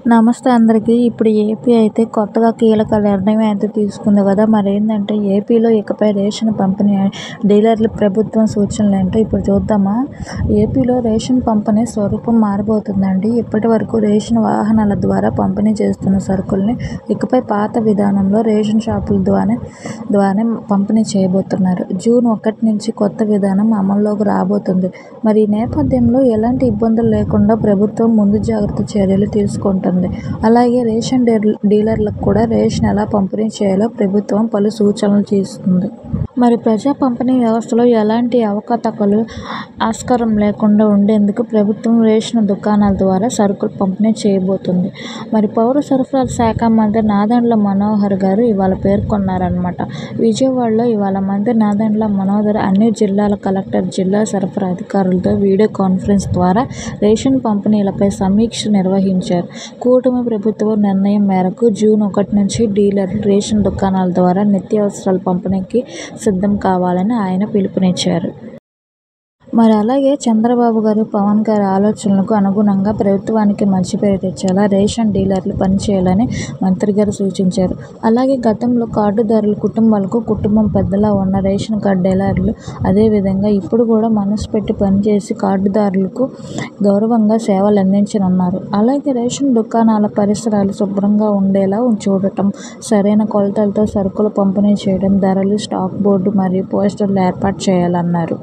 నమస్తే అందరికీ. ఇప్పుడు ఏపీ అయితే కొత్తగా కీలక నిర్ణయం అయితే తీసుకుంది కదా. మరేంటంటే ఏపీలో ఇకపై రేషన్ పంపిణీ డీలర్ల ప్రభుత్వం సూచనలేంటో ఇప్పుడు చూద్దామా. ఏపీలో రేషన్ పంపిణీ స్వరూపం మారబోతుందండి. ఇప్పటి వరకు రేషన్ వాహనాల ద్వారా పంపిణీ చేస్తున్న సరుకుల్ని ఇకపై పాత విధానంలో రేషన్ షాపుల ద్వారానే పంపిణీ చేయబోతున్నారు. జూన్ 1 నుంచి కొత్త విధానం అమల్లోకి రాబోతుంది. మరి ఈ నేపథ్యంలో ఎలాంటి ఇబ్బందులు లేకుండా ప్రభుత్వం ముందు జాగ్రత్త చర్యలు తీసుకుంటుంది. అలాగే రేషన్ డీలర్లకు కూడా రేషన్ ఎలా పంపిణీ చేయాలో ప్రభుత్వం పలు సూచనలు చేస్తుంది. మరి ప్రజా పంపిణీ వ్యవస్థలో ఎలాంటి అవకతవకలు ఆస్కారం లేకుండా ఉండేందుకు ప్రభుత్వం రేషన్ దుకాణాల ద్వారా సరుకులు పంపిణీ చేయబోతుంది. మరి పౌర సరఫరాల శాఖ మంత్రి నాదెండ్ల మనోహర్ గారు ఇవాళ పేర్కొన్నారన్నమాట. విజయవాడలో ఇవాళ మంత్రి నాదెండ్ల మనోహర్ అన్ని జిల్లాల కలెక్టర్, జిల్లా సరఫరా అధికారులతో వీడియో కాన్ఫరెన్స్ ద్వారా రేషన్ పంపిణీలపై సమీక్ష నిర్వహించారు. కూటమి ప్రభుత్వ నిర్ణయం మేరకు జూన్ 1 నుంచి డీలర్లు రేషన్ దుకాణాల ద్వారా నిత్యావసరాల పంపిణీకి సిద్ధం కావాలని ఆయన పిలుపునిచ్చారు. మరి అలాగే చంద్రబాబు గారు, పవన్ గారి ఆలోచనలకు అనుగుణంగా ప్రభుత్వానికి మంచి పేరు తెచ్చేలా రేషన్ డీలర్లు పనిచేయాలని మంత్రి గారు సూచించారు. అలాగే గతంలో కార్డుదారుల కుటుంబాలకు కుటుంబం పెద్దలా ఉన్న రేషన్ కార్డు డీలర్లు అదేవిధంగా ఇప్పుడు కూడా మనసు పెట్టి పనిచేసి కార్డుదారులకు గౌరవంగా సేవలు అందించనున్నారు. అలాగే రేషన్ దుకాణాల పరిసరాలు శుభ్రంగా ఉండేలా చూడటం, సరైన కొలతలతో సరుకులు పంపిణీ చేయడం, ధరలు, స్టాక్ బోర్డు మరియు పోస్టర్లు ఏర్పాటు చేయాలన్నారు.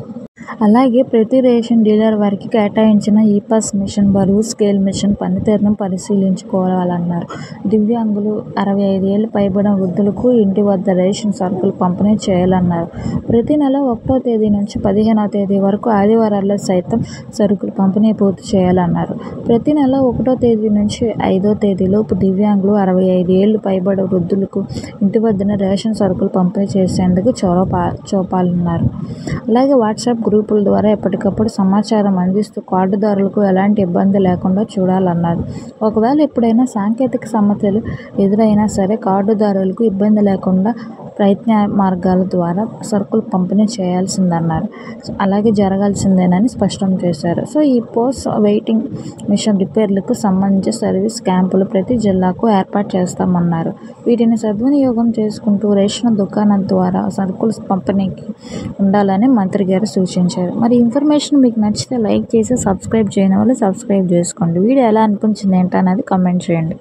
అలాగే ప్రతి రేషన్ డీలర్ వారికి కేటాయించిన ఈపాస్ మిషన్ బరువు, స్కేల్ మిషన్ పనితీరును పరిశీలించుకోవాలన్నారు. దివ్యాంగులు, 65 ఏళ్లు పైబడిన వృద్ధులకు ఇంటి వద్ద రేషన్ సరుకులు పంపిణీ చేయాలన్నారు. ప్రతి నెల 1వ తేదీ నుంచి 15వ తేదీ వరకు ఆదివారాల్లో సైతం సరుకులు పంపిణీ పూర్తి చేయాలన్నారు. ప్రతి నెల 1వ తేదీ నుంచి 5వ తేదీలోపు దివ్యాంగులు, 65 ఏళ్లు పైబడిన వృద్ధులకు ఇంటి వద్దనే రేషన్ సరుకులు పంపిణీ చేసేందుకు చూపాలన్నారు. అలాగే వాట్సాప్ గ్రూపుల ద్వారా ఎప్పటికప్పుడు సమాచారం అందిస్తూ కార్డుదారులకు ఎలాంటి ఇబ్బంది లేకుండా చూడాలన్నారు. ఒకవేళ ఎప్పుడైనా సాంకేతిక సమస్యలు ఎదురైనా సరే కార్డుదారులకు ఇబ్బంది లేకుండా ప్రయత్న మార్గాల ద్వారా సరుకులు పంపిణీ చేయాల్సిందన్నారు. అలాగే జరగాల్సిందేనని స్పష్టం చేశారు. సో ఈ పోస్ట్ వెయిటింగ్ మిషన్ రిపేర్లకు సంబంధించి సర్వీస్ క్యాంపులు ప్రతి జిల్లాకు ఏర్పాటు చేస్తామన్నారు. వీటిని సద్వినియోగం చేసుకుంటూ రేషన్ దుకాణాల ద్వారా సరుకులు పంపిణీకి ఉండాలని మంత్రి గారు సూచించారు. మరి ఇన్ఫర్మేషన్ మీకు నచ్చితే లైక్ చేసి సబ్స్క్రైబ్ చేయని వాళ్ళు సబ్స్క్రైబ్ చేసుకోండి. వీడియో ఎలా అనిపించింది ఏంటనేది కామెంట్ చేయండి.